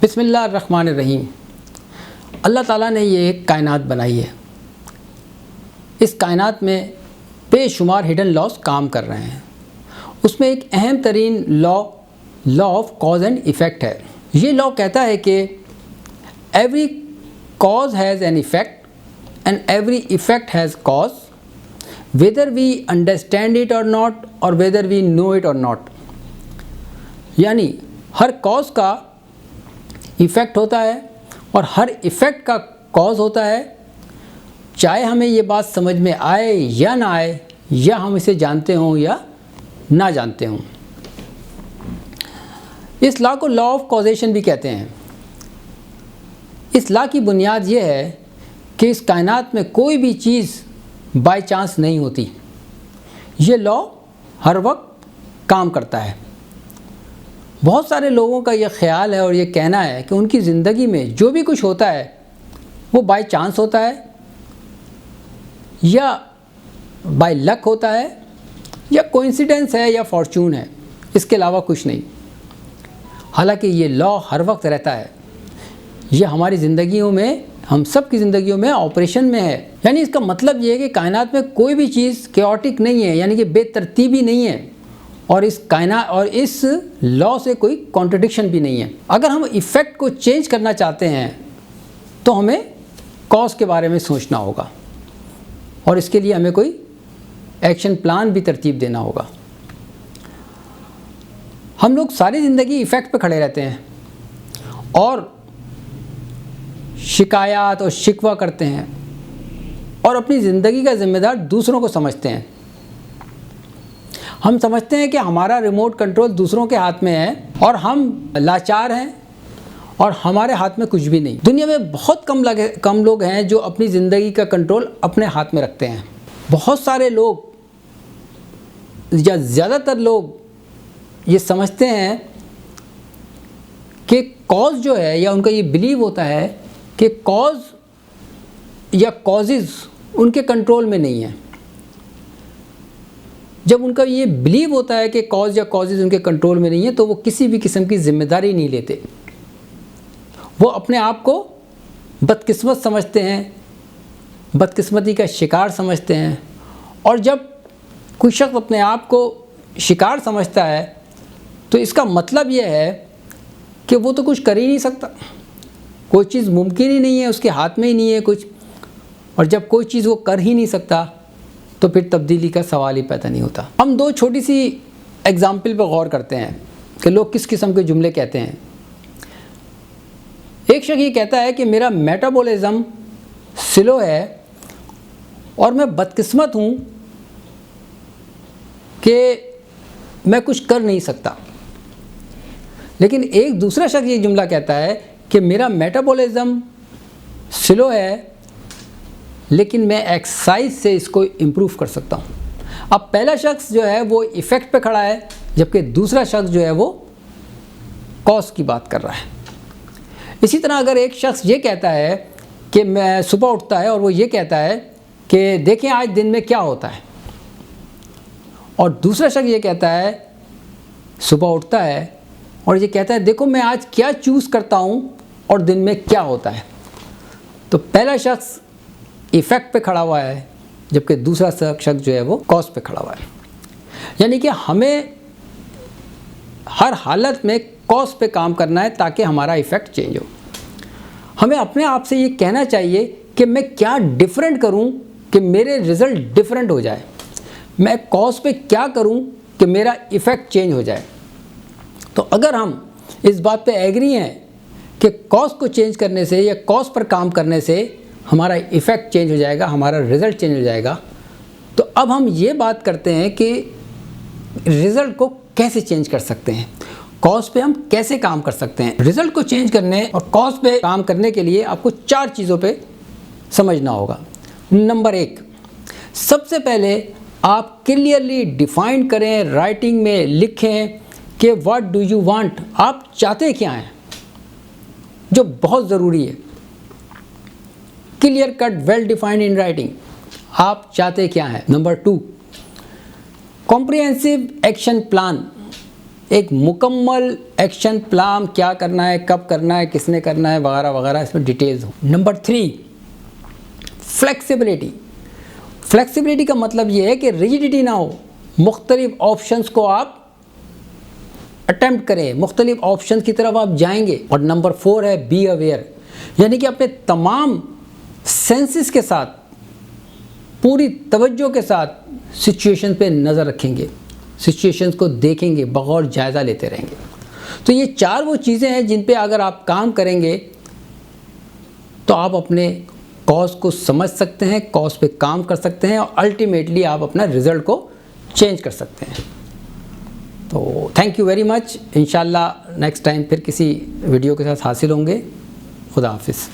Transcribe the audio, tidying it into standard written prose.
بسم اللہ الرحمن الرحیم۔ اللہ تعالیٰ نے یہ ایک کائنات بنائی ہے۔ اس کائنات میں بے شمار ہڈن لاز کام کر رہے ہیں۔ اس میں ایک اہم ترین law of cause and effect ہے۔ یہ لا کہتا ہے کہ every cause has an effect and every effect has cause whether we understand it or not or whether we know it or not۔ یعنی ہر کاز کا ایفیکٹ ہوتا ہے اور ہر ایفیکٹ کا کاز ہوتا ہے، چاہے ہمیں یہ بات سمجھ میں آئے یا نہ آئے، یا ہم اسے جانتے ہوں یا نہ جانتے ہوں۔ اس لا کو لا آف کازیشن بھی کہتے ہیں۔ اس لا کی بنیاد یہ ہے کہ اس کائنات میں کوئی بھی چیز بائی چانس نہیں ہوتی۔ یہ لا ہر وقت کام کرتا ہے۔ بہت سارے لوگوں کا یہ خیال ہے اور یہ کہنا ہے کہ ان کی زندگی میں جو بھی کچھ ہوتا ہے وہ بائی چانس ہوتا ہے، یا بائی لک ہوتا ہے، یا کوئنسیڈنس ہے، یا فارچون ہے، اس کے علاوہ کچھ نہیں۔ حالانکہ یہ لا ہر وقت رہتا ہے۔ یہ ہماری زندگیوں میں، ہم سب کی زندگیوں میں آپریشن میں ہے۔ یعنی اس کا مطلب یہ ہے کہ کائنات میں کوئی بھی چیز کیوٹک نہیں ہے، یعنی کہ بے ترتیبی نہیں ہے، اور اس کائنات اور اس لا سے کوئی کانٹرڈکشن بھی نہیں ہے۔ اگر ہم ایفیکٹ کو چینج کرنا چاہتے ہیں تو ہمیں کاز کے بارے میں سوچنا ہوگا، اور اس کے لیے ہمیں کوئی ایکشن پلان بھی ترتیب دینا ہوگا۔ ہم لوگ ساری زندگی ایفیکٹ پہ کھڑے رہتے ہیں اور شکایات اور شکوہ کرتے ہیں، اور اپنی زندگی کا ذمہ دار دوسروں کو سمجھتے ہیں۔ ہم سمجھتے ہیں کہ ہمارا ریموٹ کنٹرول دوسروں کے ہاتھ میں ہے، اور ہم لاچار ہیں اور ہمارے ہاتھ میں کچھ بھی نہیں۔ دنیا میں بہت کم لوگ ہیں جو اپنی زندگی کا کنٹرول اپنے ہاتھ میں رکھتے ہیں۔ بہت سارے لوگ یا زیادہ تر لوگ یہ سمجھتے ہیں کہ کاز جو ہے، یا ان کا یہ بلیو ہوتا ہے کہ کاز یا کازز ان کے کنٹرول میں نہیں ہے۔ جب ان کا یہ بلیو ہوتا ہے کہ کاز یا کازز ان کے کنٹرول میں نہیں ہے تو وہ کسی بھی قسم کی ذمہ داری نہیں لیتے۔ وہ اپنے آپ کو بدقسمت سمجھتے ہیں، بدقسمتی کا شکار سمجھتے ہیں، اور جب کوئی شخص اپنے آپ کو شکار سمجھتا ہے تو اس کا مطلب یہ ہے کہ وہ تو کچھ کر ہی نہیں سکتا، کوئی چیز ممکن ہی نہیں ہے، اس کے ہاتھ میں ہی نہیں ہے کچھ، اور جب کوئی چیز وہ کر ہی نہیں سکتا تو پھر تبدیلی کا سوال ہی پیدا نہیں ہوتا۔ ہم دو چھوٹی سی ایگزامپل پہ غور کرتے ہیں کہ لوگ کس قسم کے جملے کہتے ہیں۔ ایک شخص یہ کہتا ہے کہ میرا میٹابولزم سلو ہے اور میں بدقسمت ہوں کہ میں کچھ کر نہیں سکتا۔ لیکن ایک دوسرا شخص یہ جملہ کہتا ہے کہ میرا میٹابولزم سلو ہے لیکن میں ایکسرسائز سے اس کو امپروو کر سکتا ہوں۔ اب پہلا شخص جو ہے وہ ایفیکٹ پہ کھڑا ہے، جبکہ دوسرا شخص جو ہے وہ کاز کی بات کر رہا ہے۔ اسی طرح اگر ایک شخص یہ کہتا ہے کہ میں صبح اٹھتا ہے اور وہ یہ کہتا ہے کہ دیکھیں آج دن میں کیا ہوتا ہے، اور دوسرا شخص یہ کہتا ہے صبح اٹھتا ہے اور یہ کہتا ہے دیکھو میں آج کیا چوز کرتا ہوں اور دن میں کیا ہوتا ہے، تو پہلا شخص ایفیکٹ پہ کھڑا ہوا ہے جبکہ دوسرا شخص جو ہے وہ کاز پہ کھڑا ہوا ہے۔ یعنی کہ ہمیں ہر حالت میں کاز پہ کام کرنا ہے تاکہ ہمارا ایفیکٹ چینج ہو۔ ہمیں اپنے آپ سے یہ کہنا چاہیے کہ میں کیا ڈیفرنٹ کروں کہ میرے رزلٹ ڈیفرنٹ ہو جائے، میں کاز پہ کیا کروں کہ میرا ایفیکٹ چینج ہو جائے۔ تو اگر ہم اس بات پہ ایگری ہیں کہ کاز کو چینج کرنے سے یا کاز پر کام کرنے سے ہمارا ایفیکٹ چینج ہو جائے گا، ہمارا رزلٹ چینج ہو جائے گا، تو اب ہم یہ بات کرتے ہیں کہ رزلٹ کو کیسے چینج کر سکتے ہیں، کاز پہ ہم کیسے کام کر سکتے ہیں۔ رزلٹ کو چینج کرنے اور کاز پہ کام کرنے کے لیے آپ کو 4 چیزوں پہ سمجھنا ہوگا۔ نمبر 1، سب سے پہلے آپ کلیئرلی ڈیفائن کریں، رائٹنگ میں لکھیں کہ واٹ ڈو یو وانٹ، آپ چاہتے کیا ہیں، جو بہت ضروری ہے۔ Clear cut, well defined in writing, آپ چاہتے کیا ہیں۔ نمبر 2، کمپریہنسو ایکشن پلان، ایک مکمل ایکشن پلان، کیا کرنا ہے، کب کرنا ہے، کس نے کرنا ہے، وغیرہ وغیرہ اس میں ڈیٹیلز ہوں۔ Number 3، flexibility. فلیکسیبلٹی کا مطلب یہ ہے کہ ریجیڈیٹی نہ ہو، مختلف آپشنز کو آپ اٹیمپٹ کریں، مختلف آپشنز کی طرف آپ جائیں گے۔ اور نمبر 4 ہے بی اویئر، یعنی کہ اپنے تمام سینسز کے ساتھ، پوری توجہ کے ساتھ سچویشن پہ نظر رکھیں گے، سچویشنز کو دیکھیں گے، بغور جائزہ لیتے رہیں گے۔ تو یہ 4 وہ چیزیں ہیں جن پہ اگر آپ کام کریں گے تو آپ اپنے کاز کو سمجھ سکتے ہیں، کاز پہ کام کر سکتے ہیں، اور الٹیمیٹلی آپ اپنا رزلٹ کو چینج کر سکتے ہیں۔ تو تھینک یو ویری مچ، انشاءاللہ نیکسٹ ٹائم پھر کسی ویڈیو کے ساتھ حاصل ہوں گے۔ خدا حافظ۔